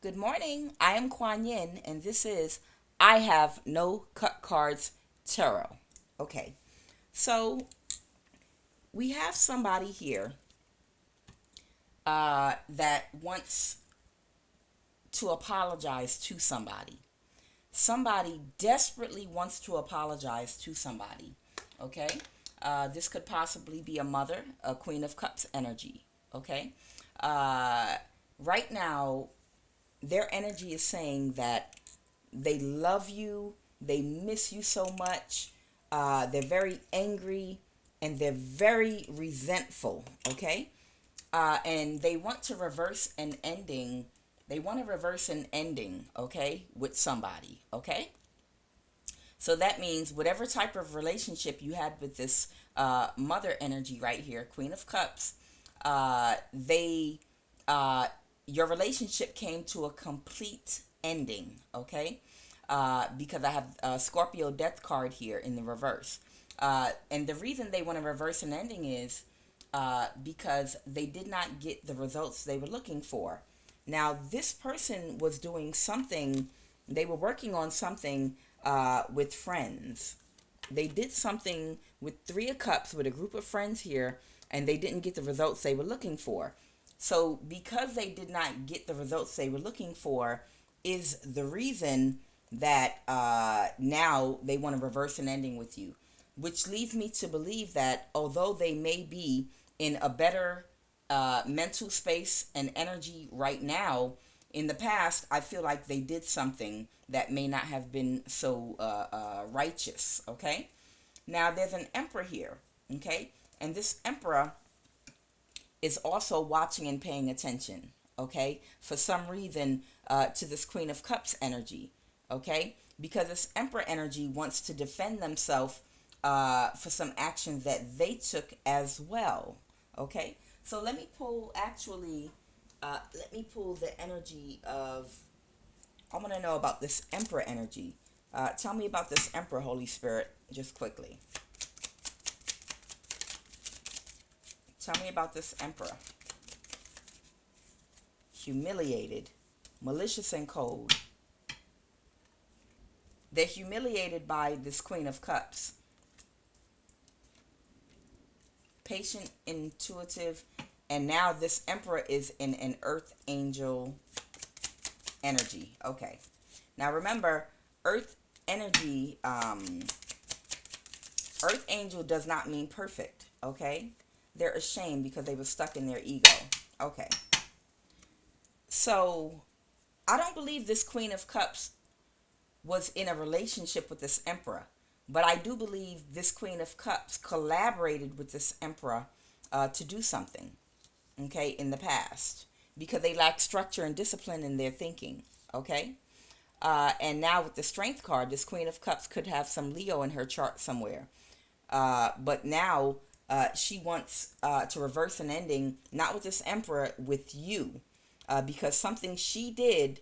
Good morning. I am Kuan Yin, and this is I Have No Cut Cards Tarot. Okay, so we have somebody here that wants to apologize to somebody. Somebody desperately wants to apologize to somebody. Okay, this could possibly be a mother, a Queen of Cups energy. Okay, uh, right now their energy is saying that they love you, they miss you so much, they're very angry, and they're very resentful, okay? And they want to reverse an ending. They want to reverse an ending, okay, with somebody, okay? So that means whatever type of relationship you had with this mother energy right here, Queen of Cups, they your relationship came to a complete ending, okay? Because I have a Scorpio death card here in the reverse. And the reason they want to reverse an ending is because they did not get the results they were looking for. Now, this person was doing something, they were working on something with friends. They did something with Three of Cups with a group of friends here, and they didn't get the results they were looking for. So, because they did not get the results they were looking for, is the reason that now they want to reverse an ending with you. Which leads me to believe that although they may be in a better mental space and energy right now, in the past, I feel like they did something that may not have been so righteous, okay? Now, there's an emperor here, okay? And this emperor is also watching and paying attention, okay? For some reason, to this Queen of Cups energy, okay? Because this emperor energy wants to defend themselves for some actions that they took as well, okay? So let me pull the energy of, I want to know about this emperor energy. Tell me about this emperor, Holy Spirit, just quickly. Tell me about this emperor. Humiliated, malicious and cold. They're humiliated by this Queen of Cups. Patient, intuitive, and now this emperor is in an earth angel energy. Okay. Now remember, earth energy, earth angel does not mean perfect, okay? They're ashamed because they were stuck in their ego. Okay. So, I don't believe this Queen of Cups was in a relationship with this emperor. But I do believe this Queen of Cups collaborated with this emperor to do something, okay, in the past. Because they lack structure and discipline in their thinking, okay? And now with the Strength card, this Queen of Cups could have some Leo in her chart somewhere. But now she wants to reverse an ending, not with this emperor, with you. Because something she did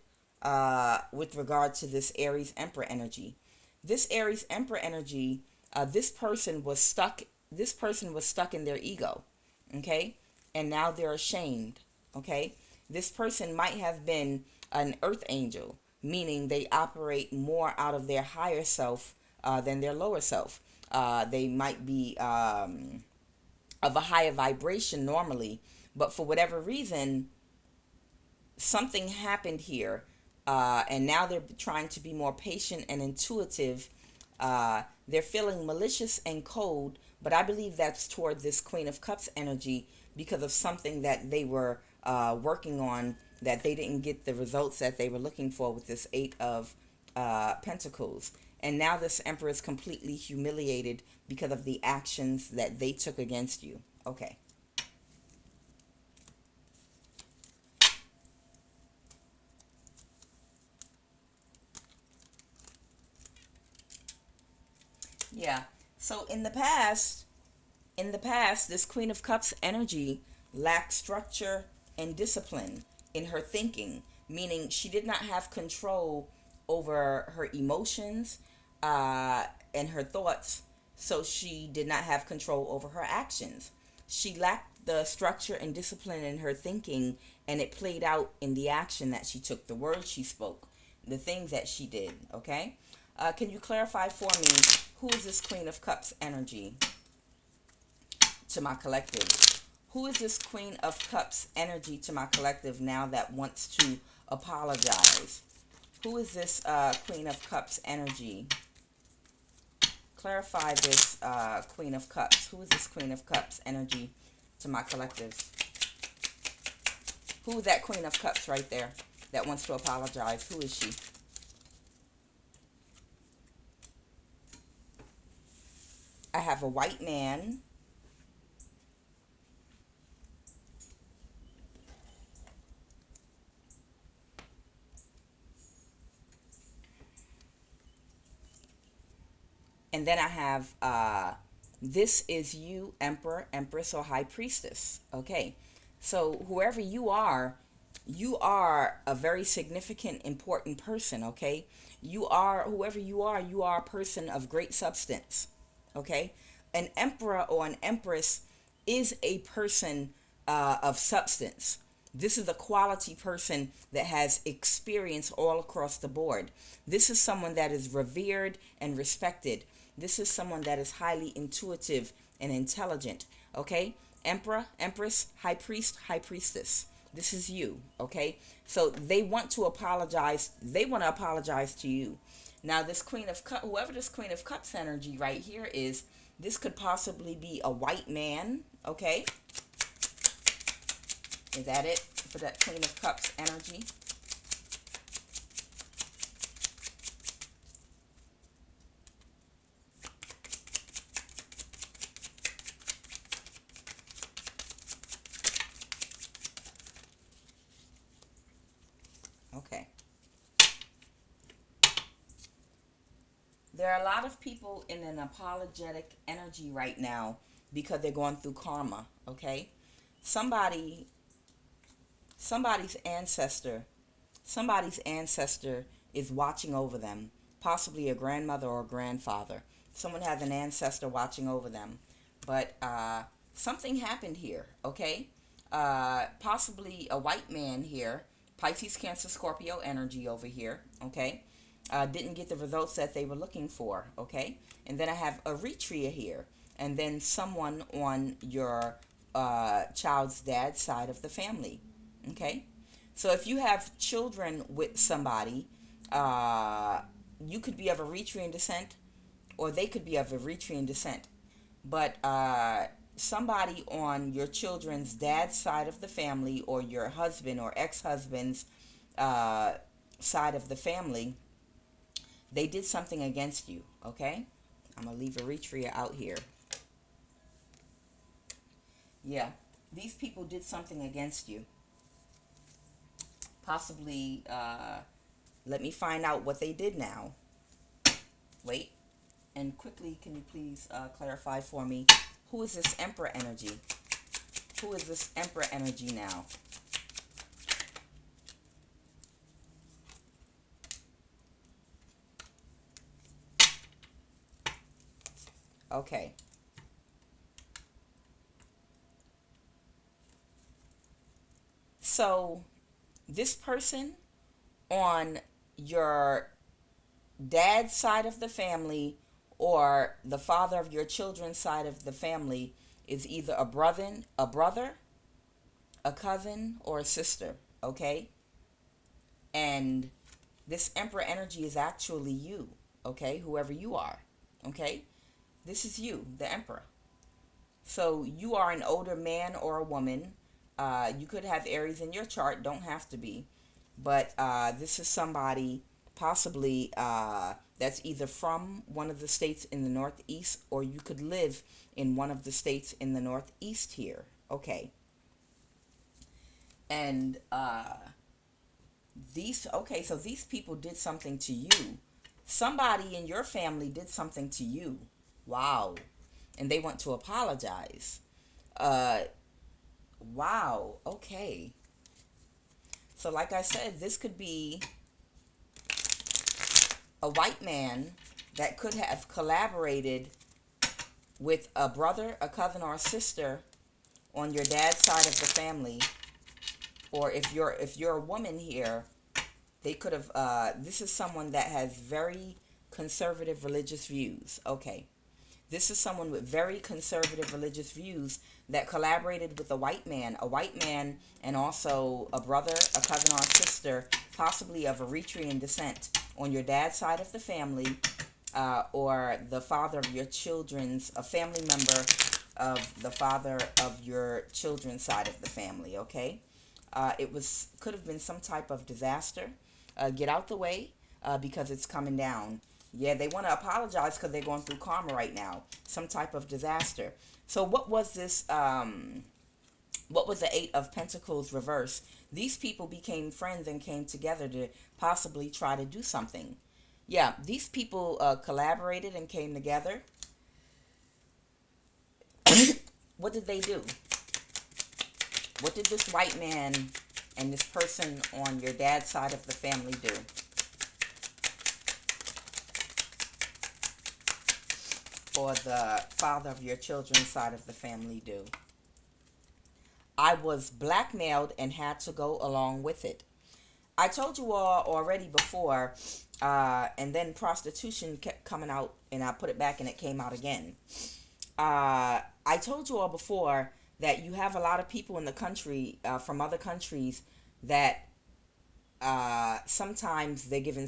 with regard to this Aries Emperor energy. This Aries Emperor energy, this person was stuck. This person was stuck in their ego, okay, and now they're ashamed, okay. This person might have been an Earth angel, meaning they operate more out of their higher self than their lower self. They might be of a higher vibration normally, but for whatever reason, something happened here, and now they're trying to be more patient and intuitive. They're feeling malicious and cold, but I believe that's toward this Queen of Cups energy because of something that they were working on that they didn't get the results that they were looking for with this Eight of Pentacles. And now this Emperor is completely humiliated because of the actions that they took against you. Okay. Yeah. So in the past, this Queen of Cups energy lacked structure and discipline in her thinking, meaning she did not have control over her emotions and her thoughts, so she did not have control over her actions. She lacked the structure and discipline in her thinking, and it played out in the action that she took, the words she spoke, the things that she did. Okay? Can you clarify for me, who is this Queen of Cups energy to my collective? Who is this Queen of Cups energy to my collective now that wants to apologize? Who is this Queen of Cups energy? Clarify this Queen of Cups. Who is this Queen of Cups energy to my collective? Who is that Queen of Cups right there that wants to apologize? Who is she? I have a white man. And then I have, this is you, Emperor, Empress, or High Priestess. Okay. So whoever you are a very significant, important person. Okay. Whoever you are a person of great substance. Okay. An emperor or an empress is a person of substance. This is a quality person that has experience all across the board. This is someone that is revered and respected. This is someone that is highly intuitive and intelligent. Okay? Emperor, Empress, High Priest, High Priestess. This is you. Okay? So they want to apologize. They want to apologize to you. Now, this Queen of Cups, whoever this Queen of Cups energy right here is, this could possibly be a white man. Okay? Is that it for that Queen of Cups energy? Okay. There are a lot of people in an apologetic energy right now because they're going through karma. Okay? Somebody's ancestor is watching over them, possibly a grandmother or a grandfather. Someone has an ancestor watching over them, but something happened here. Okay, possibly a white man here, Pisces, Cancer, Scorpio energy over here. Okay, didn't get the results that they were looking for. Okay, and then I have Eritrea here, and then someone on your child's dad's side of the family. Okay, so if you have children with somebody, you could be of Eritrean descent, or they could be of Eritrean descent. But somebody on your children's dad's side of the family, or your husband or ex-husband's side of the family, they did something against you. Okay, I'm gonna leave Eritrea out here. Yeah, these people did something against you. Possibly, let me find out what they did now. Wait, and quickly, can you please clarify for me, who is this Emperor energy? Who is this Emperor energy now? Okay. So, this person on your dad's side of the family, or the father of your children's side of the family, is either a brother, a cousin, or a sister. Okay, and this Emperor energy is actually you. Okay, whoever you are. Okay, this is you, the Emperor. So you are an older man or a woman. You could have Aries in your chart, don't have to be. But this is somebody possibly that's either from one of the states in the Northeast, or you could live in one of the states in the Northeast here. Okay. And so these people did something to you. Somebody in your family did something to you. Wow. And they want to apologize. Wow. Okay. So like I said, this could be a white man that could have collaborated with a brother, a cousin, or a sister on your dad's side of the family, or if you're a woman here, they could have, this is someone that has very conservative religious views. Okay. This is someone with very conservative religious views that collaborated with a white man, and also a brother, a cousin, or a sister, possibly of Eritrean descent, on your dad's side of the family, or the father of your children's, a family member of the father of your children's side of the family. Okay, could have been some type of disaster. Get out the way, because it's coming down. Yeah, they want to apologize because they're going through karma right now. Some type of disaster. So what was this? What was the Eight of Pentacles reverse? These people became friends and came together to possibly try to do something. Yeah, these people collaborated and came together. What did they do? What did this white man and this person on your dad's side of the family do? Or the father of your children's side of the family do? I was blackmailed and had to go along with it. I told you all already before, and then prostitution kept coming out, and I put it back and it came out again. I told you all before that you have a lot of people in the country, from other countries, that sometimes they're given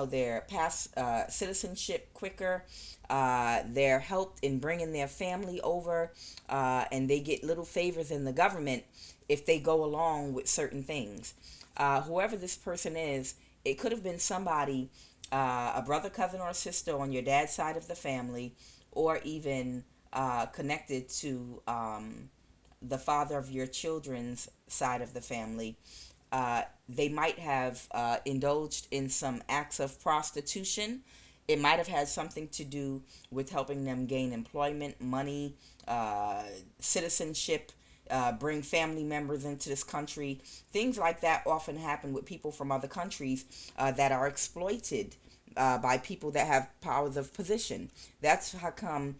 their past citizenship quicker. They're helped in bringing their family over, and they get little favors in the government if they go along with certain things. Whoever this person is, it could have been somebody, a brother, cousin, or sister on your dad's side of the family, or even connected to the father of your children's side of the family. They might have indulged in some acts of prostitution. It might have had something to do with helping them gain employment, money, citizenship, bring family members into this country. Things like that often happen with people from other countries that are exploited by people that have powers of position. That's how come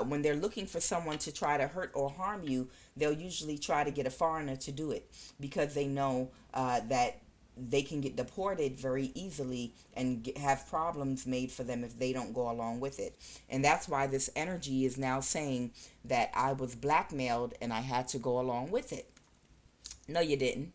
when they're looking for someone to try to hurt or harm you, they'll usually try to get a foreigner to do it, because they know that they can get deported very easily and have problems made for them if they don't go along with it. And that's why this energy is now saying that I was blackmailed and I had to go along with it. No, you didn't.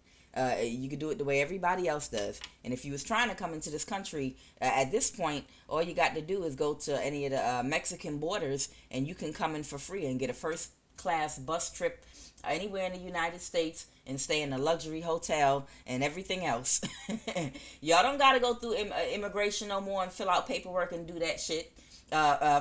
You could do it the way everybody else does. And if you was trying to come into this country, at this point, all you got to do is go to any of the Mexican borders, and you can come in for free and get a first class bus trip anywhere in the United States and stay in a luxury hotel and everything else. Y'all don't got to go through immigration no more and fill out paperwork and do that shit.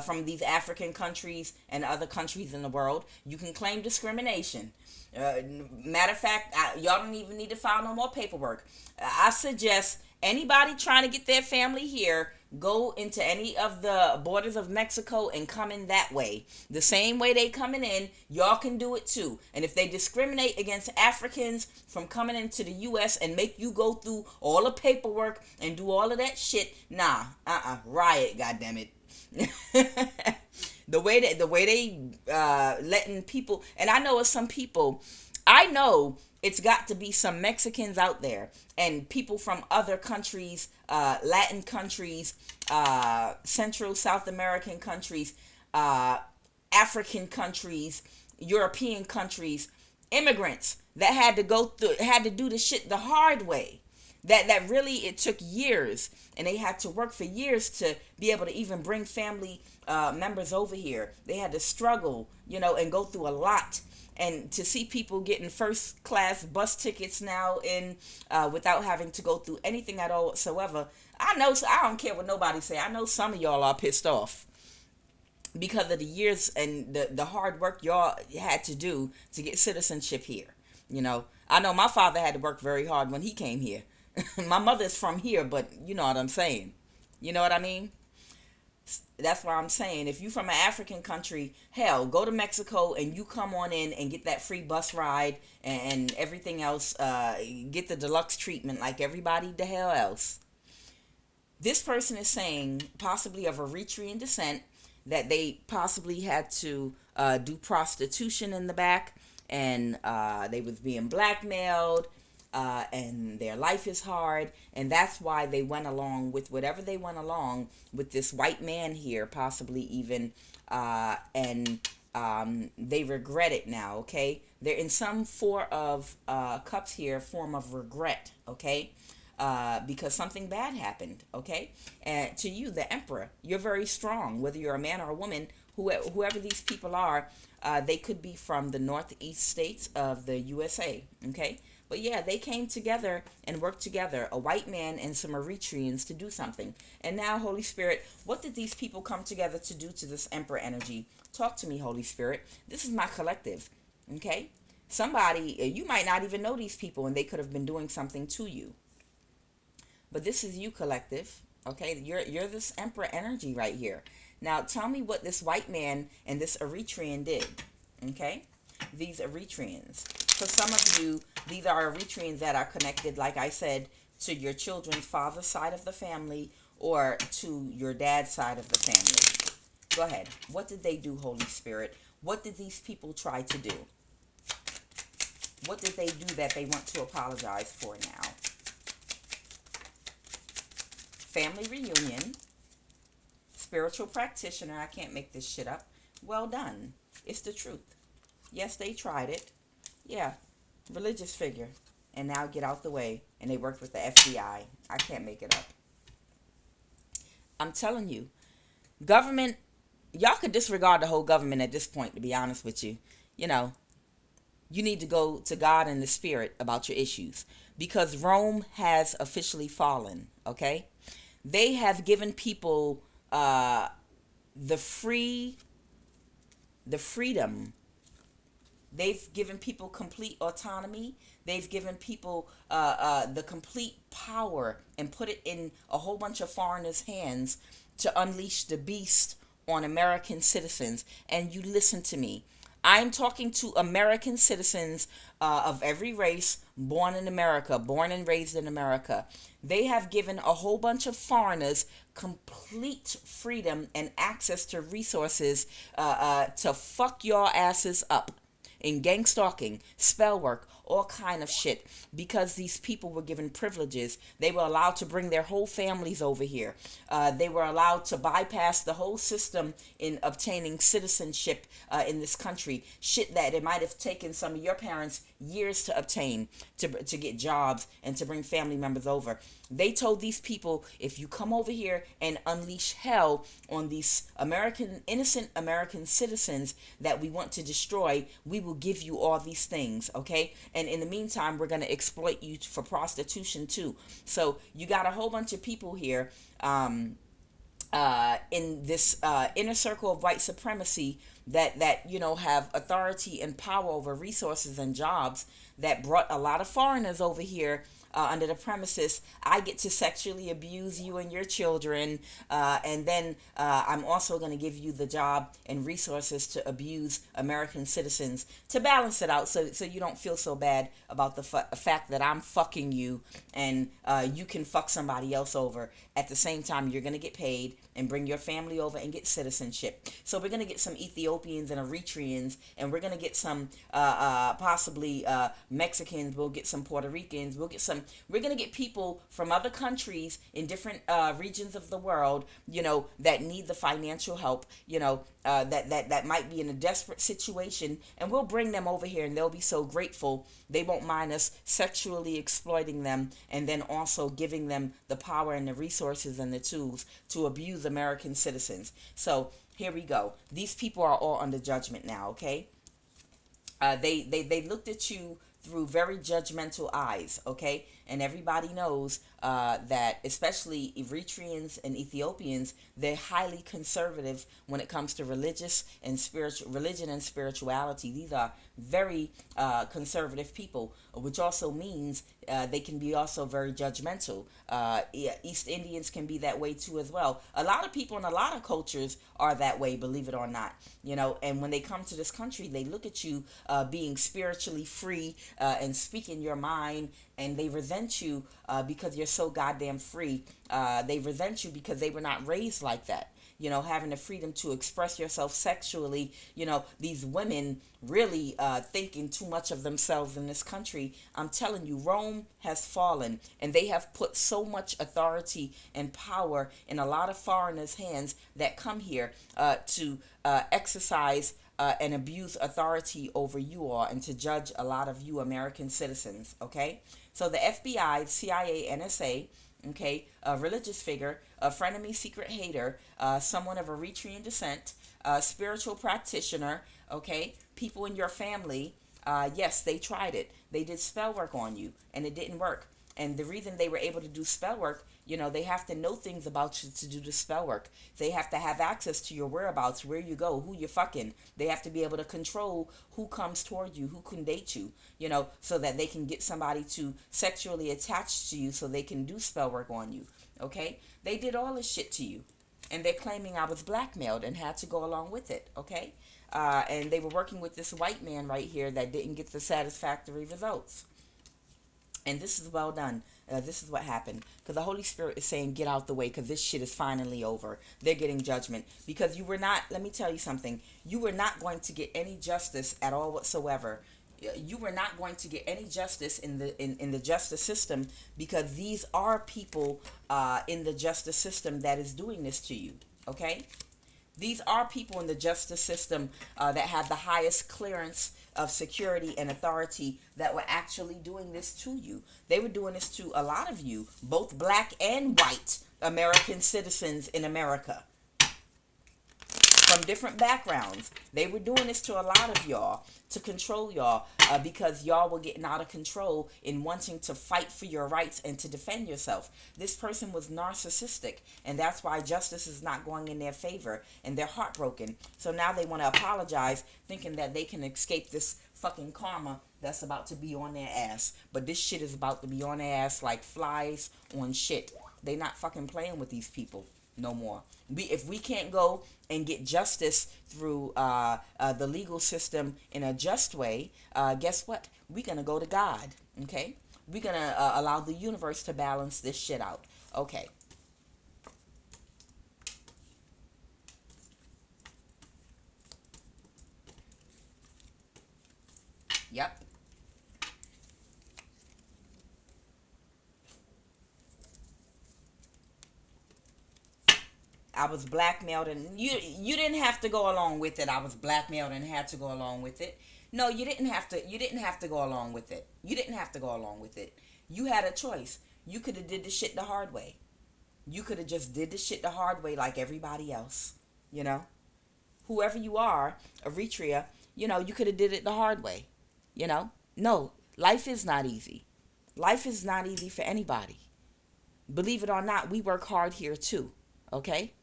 From these African countries and other countries in the world. You can claim discrimination. Matter of fact, y'all don't even need to file no more paperwork. I suggest anybody trying to get their family here, go into any of the borders of Mexico and come in that way. The same way they coming in, y'all can do it too. And if they discriminate against Africans from coming into the U.S. and make you go through all the paperwork and do all of that shit, nah, riot, goddammit. The way they letting people, and I know it's some people, I know it's got to be some Mexicans out there and people from other countries, Latin countries, Central South American countries, African countries, European countries, immigrants that had to do the shit the hard way. That really, it took years, and they had to work for years to be able to even bring family members over here. They had to struggle, and go through a lot. And to see people getting first class bus tickets now without having to go through anything at all whatsoever. I don't care what nobody say. I know some of y'all are pissed off because of the years and the hard work y'all had to do to get citizenship here. I know my father had to work very hard when he came here. My mother's from here, but you know what I'm saying. You know what I mean? That's why I'm saying, if you from an African country, hell, go to Mexico and you come on in and get that free bus ride and everything else. Get the deluxe treatment like everybody the hell else. This person is saying, possibly of Eritrean descent, that they possibly had to do prostitution in the back, and they was being blackmailed, and their life is hard, and that's why they went along with whatever they went along with this white man here, possibly even, and they regret it now. Okay, they're in some Four of Cups here, form of regret. Okay, because something bad happened. Okay, and to you, the Emperor, you're very strong, whether you're a man or a woman. Whoever these people are, they could be from the northeast states of the USA. Okay, but yeah, they came together and worked together, a white man and some Eritreans, to do something. And now, Holy Spirit, what did these people come together to do to this Emperor energy? Talk to me, Holy Spirit. This is my collective. Okay, somebody, you might not even know these people, and they could have been doing something to you. But this is you, collective. Okay, you're this Emperor energy right here. Now, tell me what this white man and this Eritrean did. Okay, these Eritreans. For some of you, these are Eritreans that are connected, like I said, to your children's father's side of the family or to your dad's side of the family. Go ahead. What did they do, Holy Spirit? What did these people try to do? What did they do that they want to apologize for now? Family reunion. Spiritual practitioner. I can't make this shit up. Well done. It's the truth. Yes, they tried it. Yeah. Religious figure. And now get out the way. And they worked with the FBI. I can't make it up. I'm telling you. Government. Y'all could disregard the whole government at this point, to be honest with you. You know. You need to go to God and the Spirit about your issues. Because Rome has officially fallen. Okay? They have given people the freedom. They've given people complete autonomy. They've given people the complete power and put it in a whole bunch of foreigners' hands to unleash the beast on American citizens. And you listen to me. I'm talking to American citizens of every race, born in America, born and raised in America. They have given a whole bunch of foreigners complete freedom and access to resources to fuck your asses up in gang stalking, spell work, all kind of shit. Because these people were given privileges. They were allowed to bring their whole families over here. They were allowed to bypass the whole system in obtaining citizenship in this country. Shit that it might have taken some of your parents years to obtain, to get jobs and to bring family members over. They told these people, if you come over here and unleash hell on these innocent American citizens that we want to destroy, we will give you all these things, okay? And in the meantime, we're going to exploit you for prostitution too. So you got a whole bunch of people here in this inner circle of white supremacy that you know have authority and power over resources and jobs, that brought a lot of foreigners over here under the premises. I get to sexually abuse you and your children, and then I'm also going to give you the job and resources to abuse American citizens to balance it out, so you don't feel so bad about the fact that I'm fucking you, and you can fuck somebody else over. At the same time, you're going to get paid and bring your family over and get citizenship. So we're going to get some Ethiopians and Eritreans, and we're going to get some possibly Mexicans. We'll get some Puerto Ricans. We're going to get people from other countries in different regions of the world, you know, that need the financial help, you know, that might be in a desperate situation, and we'll bring them over here, and they'll be so grateful. They won't mind us sexually exploiting them, and then also giving them the power and the resources and the tools to abuse American citizens. So here we go. These people are all under judgment now, okay? They looked at you through very judgmental eyes, okay? And everybody knows that especially Eritreans and Ethiopians, they're highly conservative when it comes to religion and spirituality. These are very conservative people, which also means they can be also very judgmental. East Indians can be that way too as well. A lot of people in a lot of cultures are that way, believe it or not. You know, and when they come to this country, they look at you being spiritually free and speaking your mind, and they resent you because you're so goddamn free. They resent you because they were not raised like that. having the freedom to express yourself sexually. These women really thinking too much of themselves in this country. I'm telling you, Rome has fallen, and they have put so much authority and power in a lot of foreigners' hands that come here to exercise and abuse authority over you all, and to judge a lot of you American citizens. Okay, so the FBI, CIA, NSA, okay, a religious figure, a frenemy, secret hater, someone of Eritrean descent, a spiritual practitioner, okay, people in your family, yes, they tried it. They did spell work on you, and it didn't work. And the reason they were able to do spell work, they have to know things about you to do the spell work. They have to have access to your whereabouts, where you go, who you're fucking. They have to be able to control who comes toward you, who can date you, so that they can get somebody to sexually attach to you so they can do spell work on you, okay? They did all this shit to you, and they're claiming I was blackmailed and had to go along with it, okay? And they were working with this white man right here that didn't get the satisfactory results. And this is well done. This is what happened. Because the Holy Spirit is saying, get out the way, because this shit is finally over. They're getting judgment. Because you were not, let me tell you something, you were not going to get any justice at all whatsoever. You were not going to get any justice in the justice system, because these are people in the justice system that is doing this to you. Okay? These are people in the justice system that have the highest clearance of security and authority that were actually doing this to you. They were doing this to a lot of you, both black and white American citizens in America, from different backgrounds. They were doing this to a lot of y'all to control y'all because y'all were getting out of control in wanting to fight for your rights and to defend yourself. This person was narcissistic, and that's why justice is not going in their favor, and they're heartbroken. So now they want to apologize, thinking that they can escape this fucking karma that's about to be on their ass. But this shit is about to be on their ass like flies on shit. They not fucking playing with these people no more. If we can't go and get justice through the legal system in a just way, guess what? We're going to go to God, okay? We're going to allow the universe to balance this shit out, okay? Yep. I was blackmailed, and you didn't have to go along with it. I was blackmailed and had to go along with it. No, you didn't have to. You didn't have to go along with it. You didn't have to go along with it. You had a choice. You could have did the shit the hard way. You could have just did the shit the hard way like everybody else. Whoever you are, Eritrea, you could have did it the hard way. No, life is not easy. Life is not easy for anybody. Believe it or not, we work hard here too. Okay?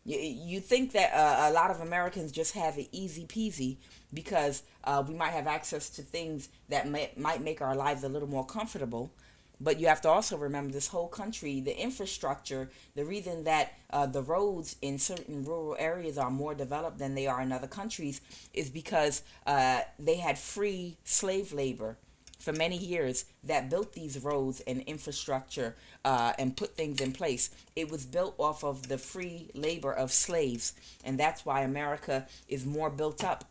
You think that a lot of Americans just have it easy peasy because we might have access to things that might make our lives a little more comfortable. But you have to also remember this whole country, the infrastructure, the reason that the roads in certain rural areas are more developed than they are in other countries is because they had free slave labor for many years that built these roads and infrastructure and put things in place. It was built off of the free labor of slaves, and that's why America is more built up.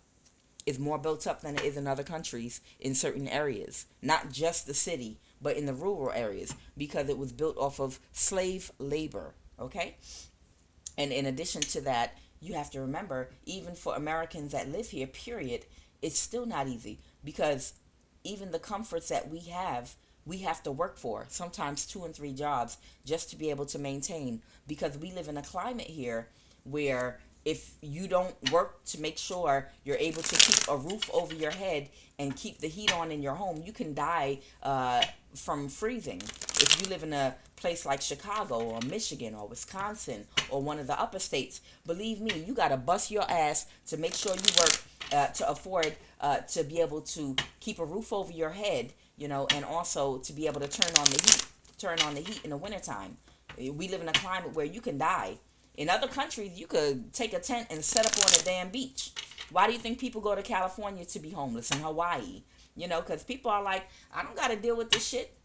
Is more built up than it is in other countries in certain areas, not just the city, but in the rural areas, because it was built off of slave labor. Okay, and in addition to that, you have to remember, even for Americans that live here, period, it's still not easy, because even the comforts that we have to work for, sometimes 2 and 3 jobs, just to be able to maintain, because we live in a climate here where if you don't work to make sure you're able to keep a roof over your head and keep the heat on in your home, you can die from freezing. If you live in a place like Chicago or Michigan or Wisconsin or one of the upper states, believe me, you got to bust your ass to make sure you work to afford to be able to keep a roof over your head, and also to be able to turn on the heat in the wintertime. We live in a climate where you can die. In other countries, you could take a tent and set up on a damn beach. Why do you think people go to California to be homeless, in Hawaii? Because people are like, I don't got to deal with this shit.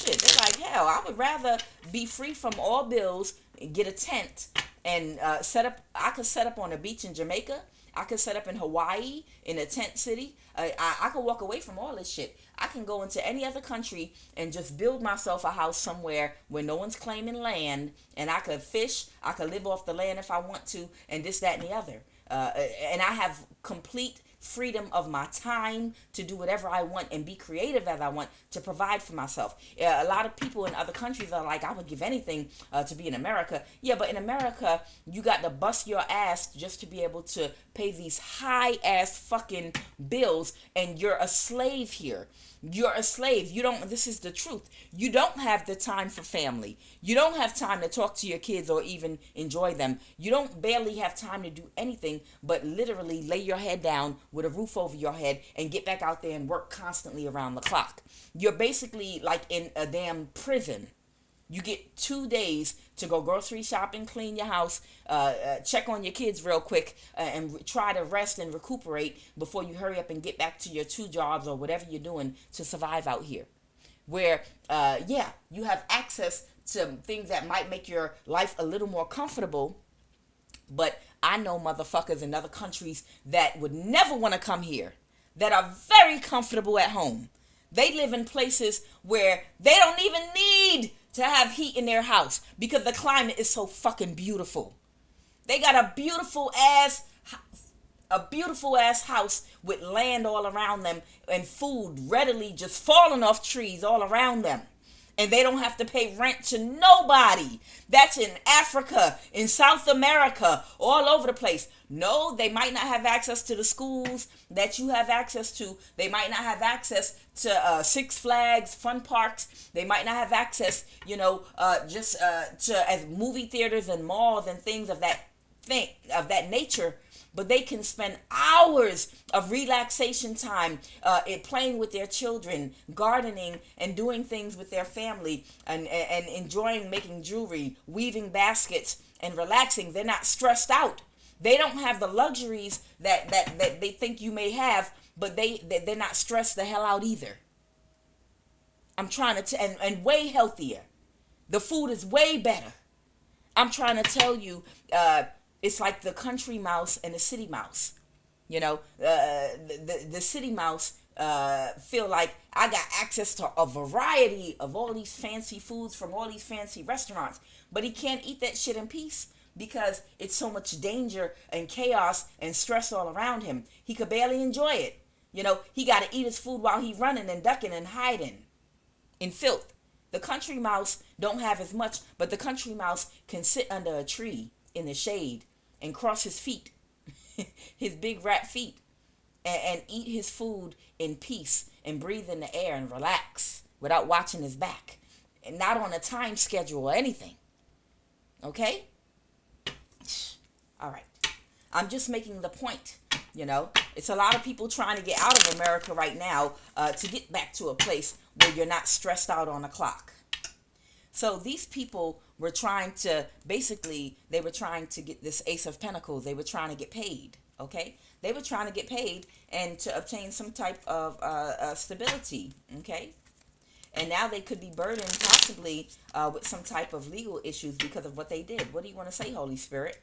They're like, hell, I would rather be free from all bills and get a tent and I could set up on a beach in Jamaica. I could set up in Hawaii in a tent city. I could walk away from all this shit. I can go into any other country and just build myself a house somewhere where no one's claiming land, and I could fish. I could live off the land if I want to, and this, that, and the other. And I have complete freedom of my time to do whatever I want and be creative as I want to provide for myself. A lot of people in other countries are like, I would give anything to be in America. Yeah, but in America, you got to bust your ass just to be able to pay these high ass fucking bills, and you're a slave here. You're a slave. You don't, this is the truth. You don't have the time for family. You don't have time to talk to your kids or even enjoy them. You don't barely have time to do anything but literally lay your head down with a roof over your head and get back out there and work constantly around the clock. You're basically like in a damn prison. You get 2 days to go grocery shopping, clean your house, check on your kids real quick, and try to rest and recuperate before you hurry up and get back to your 2 jobs or whatever you're doing to survive out here. Where, you have access to things that might make your life a little more comfortable, but I know motherfuckers in other countries that would never want to come here, that are very comfortable at home. They live in places where they don't even need to have heat in their house because the climate is so fucking beautiful. They got a beautiful ass house with land all around them and food readily just falling off trees all around them. And they don't have to pay rent to nobody. That's in Africa, in South America, all over the place. No, they might not have access to the schools that you have access to. They might not have access to Six Flags, fun parks. They might not have access, to as movie theaters and malls and things of that nature. But they can spend hours of relaxation time playing with their children, gardening, and doing things with their family, and enjoying making jewelry, weaving baskets, and relaxing. They're not stressed out. They don't have the luxuries that they think you may have, but they're not stressed the hell out either. I'm trying to and way healthier. The food is way better. I'm trying to tell you, it's like the country mouse and the city mouse. The city mouse feel like I got access to a variety of all these fancy foods from all these fancy restaurants, but he can't eat that shit in peace because it's so much danger and chaos and stress all around him. He could barely enjoy it. He got to eat his food while he running and ducking and hiding in filth. The country mouse don't have as much, but the country mouse can sit under a tree in the shade and cross his feet, his big rat feet, and eat his food in peace and breathe in the air and relax without watching his back and not on a time schedule or anything. Okay? All right. I'm just making the point. It's a lot of people trying to get out of America right now to get back to a place where you're not stressed out on the clock. So these people were trying to, they were trying to get this Ace of Pentacles. They were trying to get paid, okay? They were trying to get paid and to obtain some type of stability, okay? And now they could be burdened possibly with some type of legal issues because of what they did. What do you want to say, Holy Spirit?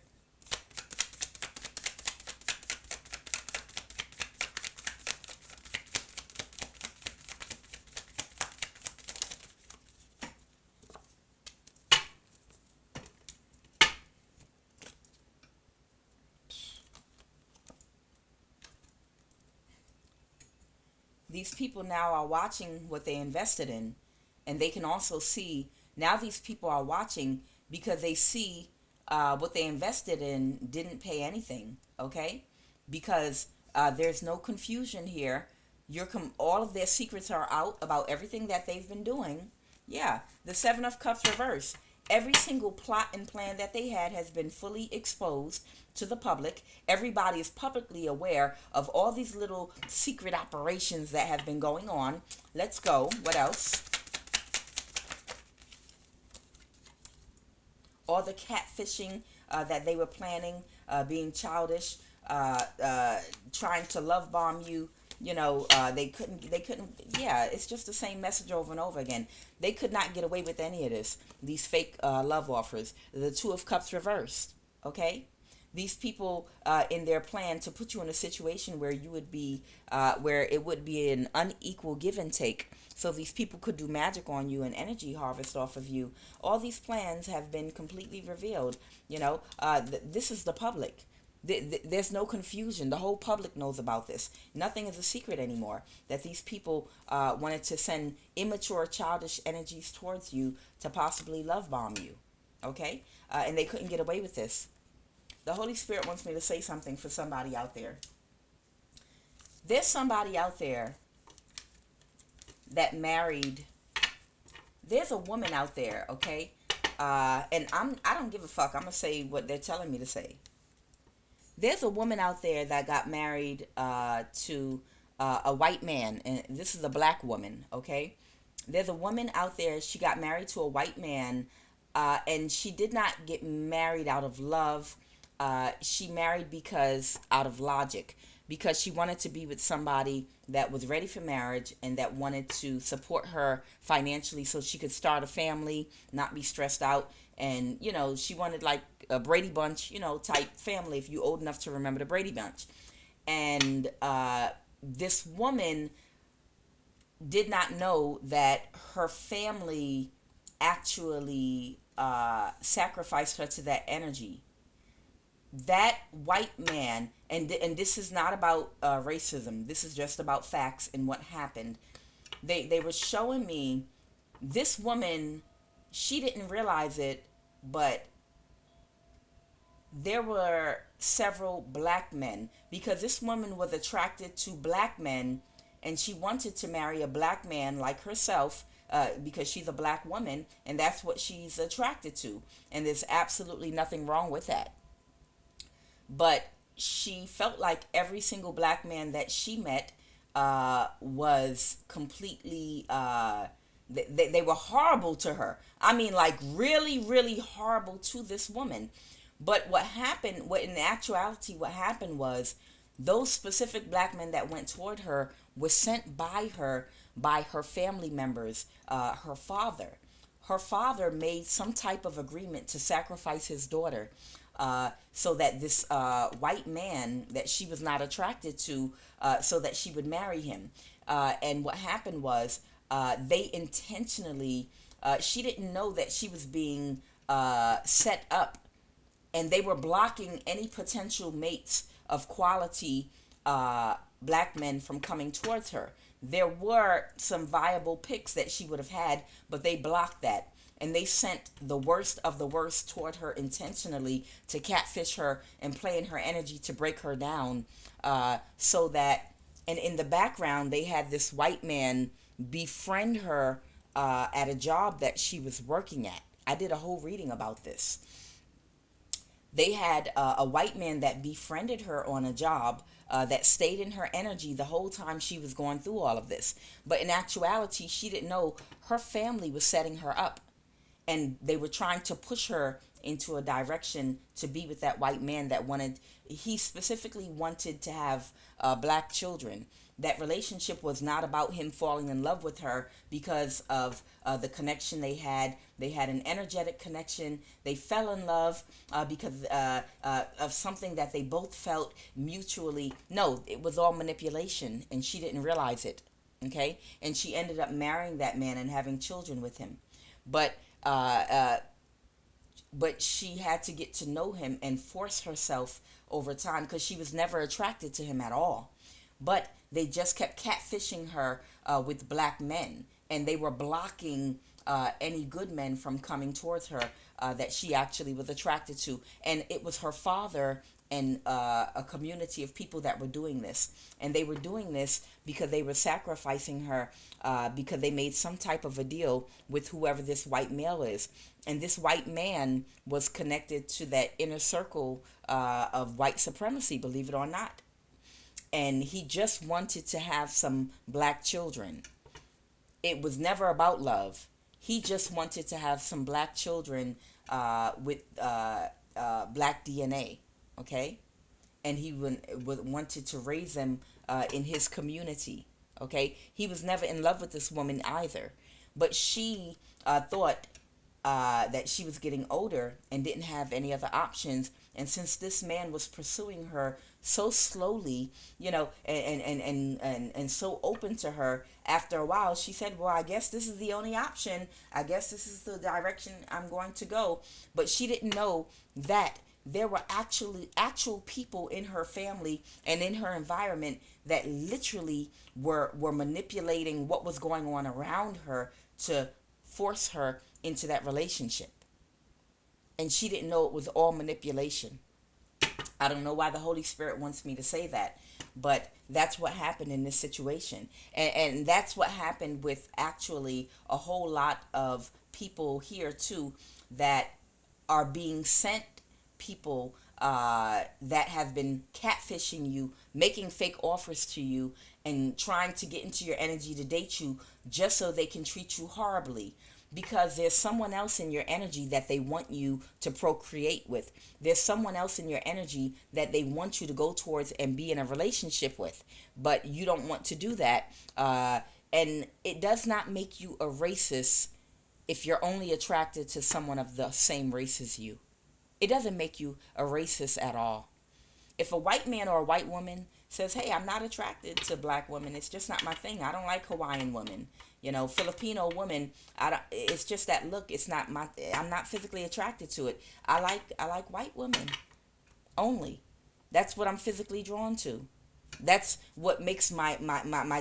These people now are watching what they invested in, and they can also see, now these people are watching because they see what they invested in didn't pay anything, okay? Because there's no confusion here. All of their secrets are out about everything that they've been doing. Yeah, the Seven of Cups reverse. Every single plot and plan that they had has been fully exposed to the public. Everybody is publicly aware of all these little secret operations that have been going on. Let's go. What else? All the catfishing that they were planning, being childish, trying to love bomb you. They couldn't, it's just the same message over and over again. They could not get away with any of this. These fake love offers. The Two of Cups reversed. Okay? These people, in their plan to put you in a situation where you would be, where it would be an unequal give and take. So these people could do magic on you and energy harvest off of you. All these plans have been completely revealed. This is the public. There's no confusion. The whole public knows about this. Nothing is a secret anymore. That these people wanted to send immature, childish energies towards you to possibly love bomb you. Okay? And they couldn't get away with this. The Holy Spirit wants me to say something for somebody out there. There's somebody out there that married. There's a woman out there, okay? And I don't give a fuck. I'm gonna say what they're telling me to say. There's a woman out there that got married to a white man, and this is a black woman, okay? There's a woman out there. She got married to a white man, and she did not get married out of love. She married out of logic, because she wanted to be with somebody that was ready for marriage and that wanted to support her financially so she could start a family, not be stressed out. And, she wanted like a Brady Bunch, type family, if you old enough to remember the Brady Bunch. And this woman did not know that her family actually sacrificed her to that energy. That white man, and this is not about racism. This is just about facts and what happened. They were showing me this woman. She didn't realize it, but there were several black men, because this woman was attracted to black men, and she wanted to marry a black man like herself, because she's a black woman, and that's what she's attracted to. And there's absolutely nothing wrong with that. But she felt like every single black man that she met was completely, they were horrible to her. I mean, like really, really horrible to this woman. But what in actuality, what happened was those specific black men that went toward her were sent by her family members, her father. Her father made some type of agreement to sacrifice his daughter, so that this white man that she was not attracted to, so that she would marry him. And what happened was, they intentionally, she didn't know that she was being set up, and they were blocking any potential mates of quality black men from coming towards her. There were some viable picks that she would have had, but they blocked that. And they sent the worst of the worst toward her intentionally to catfish her and play in her energy to break her down. So that, and in the background, they had this white man befriend her at a job that she was working at. I did a whole reading about this. They had a white man that befriended her on a job, that stayed in her energy the whole time she was going through all of this. But in actuality, she didn't know her family was setting her up. And they were trying to push her into a direction to be with that white man he specifically wanted to have black children. That relationship was not about him falling in love with her because of the connection they had. They had an energetic connection. They fell in love because of something that they both felt mutually. No, it was all manipulation, and she didn't realize it. Okay? And she ended up marrying that man and having children with him. But she had to get to know him and force herself over time, because she was never attracted to him at all. But they just kept catfishing her with black men, and they were blocking any good men from coming towards her that she actually was attracted to. And it was her father and a community of people that were doing this. And they were doing this because they were sacrificing her, because they made some type of a deal with whoever this white male is. And this white man was connected to that inner circle of white supremacy, believe it or not. And he just wanted to have some black children. It was never about love. He just wanted to have some black children with black DNA. Okay? And he wanted to raise them in his community. Okay? He was never in love with this woman either. But she thought that she was getting older and didn't have any other options. And since this man was pursuing her so slowly, and so open to her, after a while, she said, well, I guess this is the only option. I guess this is the direction I'm going to go. But she didn't know that there were actual people in her family and in her environment that literally were manipulating what was going on around her to force her into that relationship. And she didn't know it was all manipulation. I don't know why the Holy Spirit wants me to say that, but that's what happened in this situation. And that's what happened with actually a whole lot of people here too that are being sent people that have been catfishing you, making fake offers to you, and trying to get into your energy to date you just so they can treat you horribly. Because there's someone else in your energy that they want you to procreate with. There's someone else in your energy that they want you to go towards and be in a relationship with. But you don't want to do that. And it does not make you a racist if you're only attracted to someone of the same race as you. It doesn't make you a racist at all. If a white man or a white woman says, hey, I'm not attracted to black women, it's just not my thing. I don't like Hawaiian women. Filipino women, it's just that look. It's not I'm not physically attracted to it. I like white women only. That's what I'm physically drawn to. That's what makes my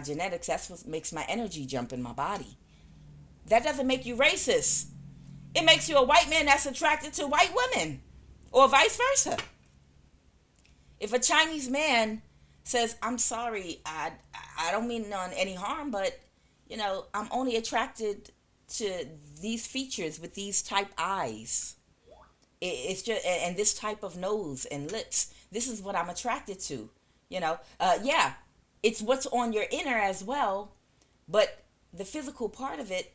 genetics. That's what makes my energy jump in my body. That doesn't make you racist. It makes you a white man that's attracted to white women, or vice versa. If a Chinese man says, I'm sorry, I don't mean none any harm, but I'm only attracted to these features with these type eyes. It's just, and this type of nose and lips. This is what I'm attracted to. Yeah, it's what's on your inner as well. But the physical part of it,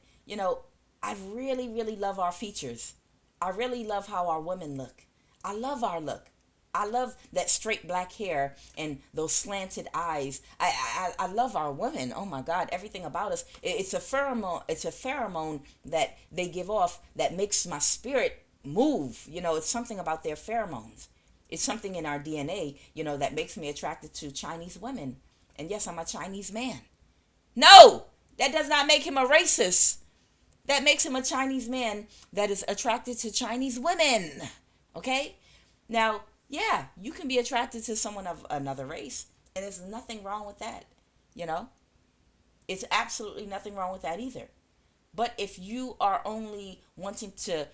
I really, really love our features. I really love how our women look. I love our look. I love that straight black hair and those slanted eyes. I love our women. Oh my God, everything about us. It's a pheromone. It's a pheromone that they give off that makes my spirit move. It's something about their pheromones. It's something in our DNA, that makes me attracted to Chinese women. And yes, I'm a Chinese man. No, that does not make him a racist. That makes him a Chinese man that is attracted to Chinese women. Okay? Now, yeah, you can be attracted to someone of another race, and there's nothing wrong with that, It's absolutely nothing wrong with that either. But if you are only wanting to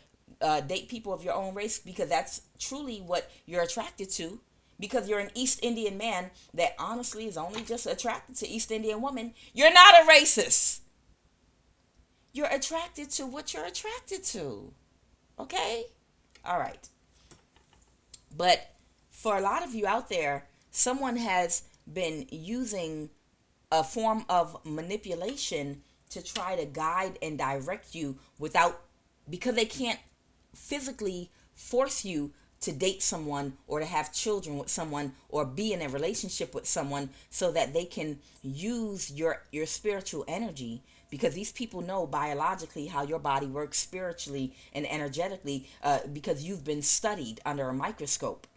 date people of your own race because that's truly what you're attracted to, because you're an East Indian man that honestly is only just attracted to East Indian women, you're not a racist. You're attracted to what you're attracted to. Okay? All right. But for a lot of you out there, someone has been using a form of manipulation to try to guide and direct you because they can't physically force you to date someone or to have children with someone or be in a relationship with someone so that they can use your spiritual energy, because these people know biologically how your body works spiritually and energetically, because you've been studied under a microscope.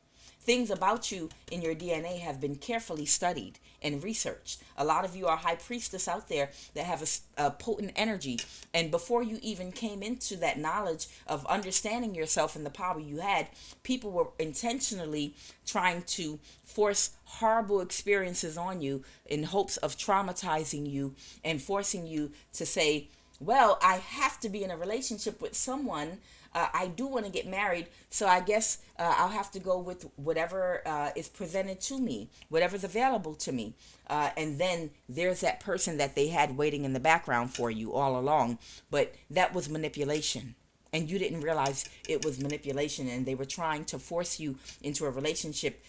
Things about you in your DNA have been carefully studied and researched. A lot of you are high priestess out there that have a potent energy. And before you even came into that knowledge of understanding yourself and the power you had, people were intentionally trying to force horrible experiences on you in hopes of traumatizing you and forcing you to say, well, I have to be in a relationship with someone. I do want to get married, so I guess I'll have to go with whatever is presented to me, whatever's available to me. And then there's that person that they had waiting in the background for you all along. But that was manipulation. And you didn't realize it was manipulation, and they were trying to force you into a relationship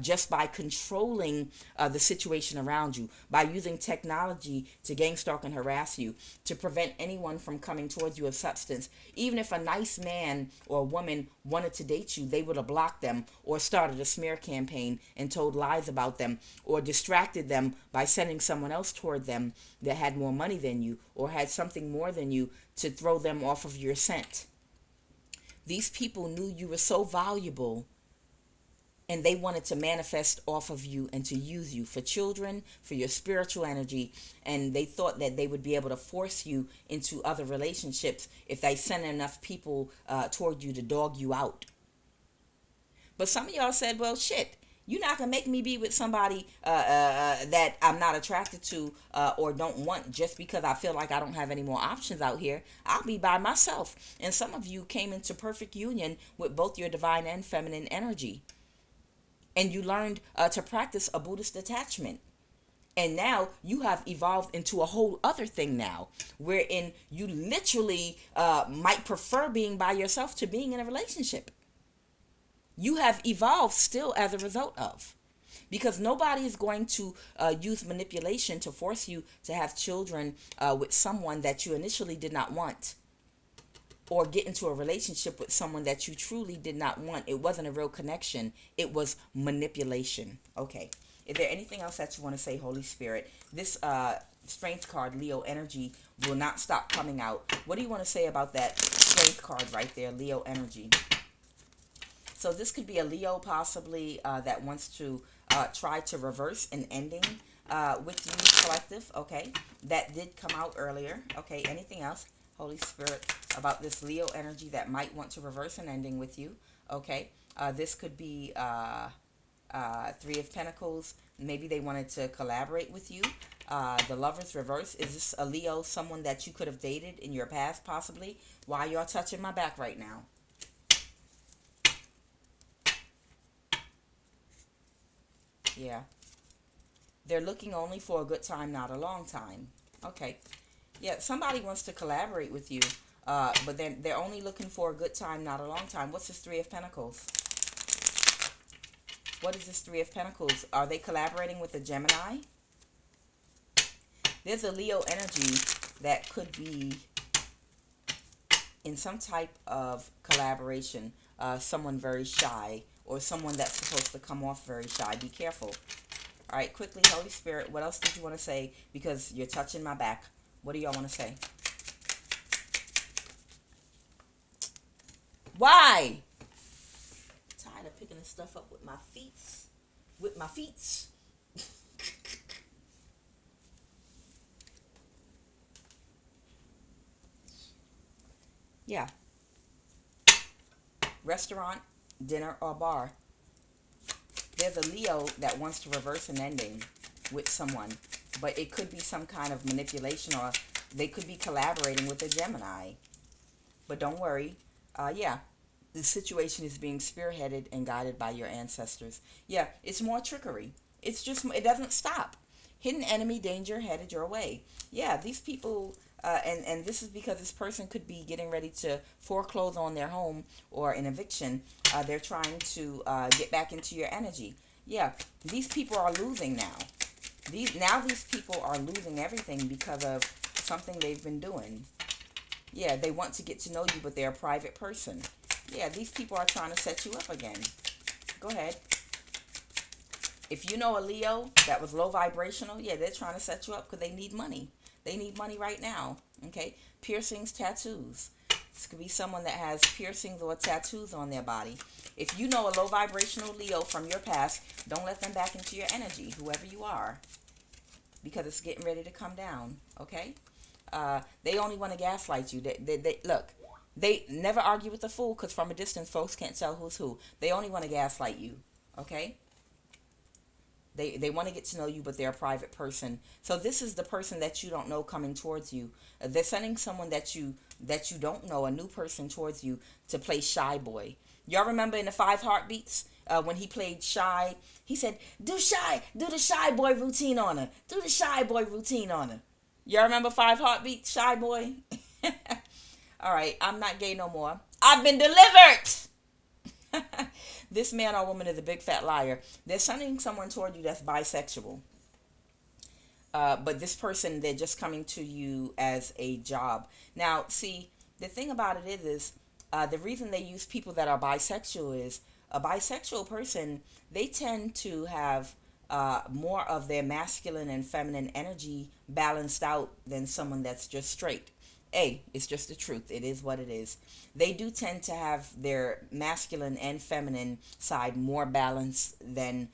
just by controlling the situation around you, by using technology to gang stalk and harass you, to prevent anyone from coming towards you of substance. Even if a nice man or woman wanted to date you, they would have blocked them or started a smear campaign and told lies about them or distracted them by sending someone else toward them that had more money than you or had something more than you to throw them off of your scent. These people knew you were so valuable, and they wanted to manifest off of you and to use you for children, for your spiritual energy. And they thought that they would be able to force you into other relationships if they sent enough people toward you to dog you out. But some of y'all said, well, shit, you're not going to make me be with somebody that I'm not attracted to or don't want just because I feel like I don't have any more options out here. I'll be by myself. And some of you came into perfect union with both your divine and feminine energy. And you learned to practice a Buddhist attachment. And now you have evolved into a whole other thing now, wherein you literally might prefer being by yourself to being in a relationship. You have evolved still as a result of. Because nobody is going to use manipulation to force you to have children with someone that you initially did not want, or get into a relationship with someone that you truly did not want. It wasn't a real connection. It was manipulation. Okay. Is there anything else that you want to say, Holy Spirit? This strength card, Leo energy, will not stop coming out. What do you want to say about that strength card right there, Leo energy? So this could be a Leo possibly that wants to try to reverse an ending with you, collective. Okay. That did come out earlier. Okay. Anything else, Holy Spirit, about this Leo energy that might want to reverse an ending with you? Okay. This could be Three of Pentacles. Maybe they wanted to collaborate with you. The Lover's reverse. Is this a Leo, someone that you could have dated in your past possibly? Why y'all touching my back right now? Yeah. They're looking only for a good time, not a long time. Okay. Yeah, somebody wants to collaborate with you, but then they're only looking for a good time, not a long time. What's this Three of Pentacles? What is this Three of Pentacles? Are they collaborating with a Gemini? There's a Leo energy that could be in some type of collaboration. Someone very shy, or someone that's supposed to come off very shy. Be careful. All right, quickly, Holy Spirit, what else did you want to say? Because you're touching my back. What do y'all want to say? Why? I'm tired of picking this stuff up with my feet. With my feet. Yeah. Restaurant, dinner, or bar. There's a Leo that wants to reverse an ending with someone, but it could be some kind of manipulation, or they could be collaborating with a Gemini. But don't worry. Yeah, the situation is being spearheaded and guided by your ancestors. Yeah, it's more trickery. It's just, it doesn't stop. Hidden enemy danger headed your way. Yeah, these people, and this is because this person could be getting ready to foreclose on their home or an eviction. They're trying to get back into your energy. Yeah, these people are losing now. These people are losing everything because of something they've been doing. Yeah, they want to get to know you, but they're a private person. Yeah, these people are trying to set you up again. Go ahead. If you know a Leo that was low vibrational, yeah, they're trying to set you up because they need money. They need money right now. Okay? Piercings, tattoos. This could be someone that has piercings or tattoos on their body. If you know a low vibrational Leo from your past, don't let them back into your energy, whoever you are, because it's getting ready to come down. Okay? They only want to gaslight you. Look, they never argue with the fool, because from a distance, folks can't tell who's who. They only want to gaslight you. Okay? They want to get to know you, but they're a private person. So this is the person that you don't know coming towards you. They're sending someone that you don't know, a new person towards you, to play shy boy. Y'all remember in the 5 Heartbeats when he played shy? He said, do the shy boy routine on her. Do the shy boy routine on her. Y'all remember 5 Heartbeats, shy boy? All right, I'm not gay no more. I've been delivered. This man or woman is a big fat liar. They're sending someone toward you that's bisexual. But this person, they're just coming to you as a job. Now, see, the thing about it is the reason they use people that are bisexual is a bisexual person, they tend to have more of their masculine and feminine energy balanced out than someone that's just straight. Hey, it's just the truth. It is what it is. They do tend to have their masculine and feminine side more balanced than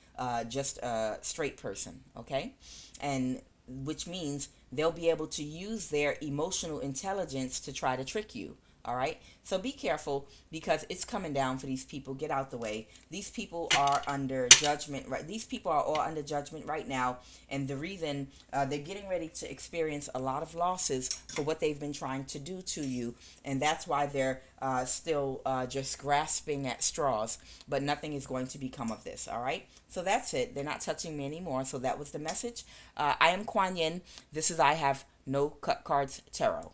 just a straight person, okay? And which means they'll be able to use their emotional intelligence to try to trick you. All right. So be careful because it's coming down for these people. Get out the way. These people are under judgment, right? These people are all under judgment right now. And the reason they're getting ready to experience a lot of losses for what they've been trying to do to you. And that's why they're still just grasping at straws. But nothing is going to become of this. All right. So that's it. They're not touching me anymore. So that was the message. I am Kuan Yin. This is I Have No Cut Cards Tarot.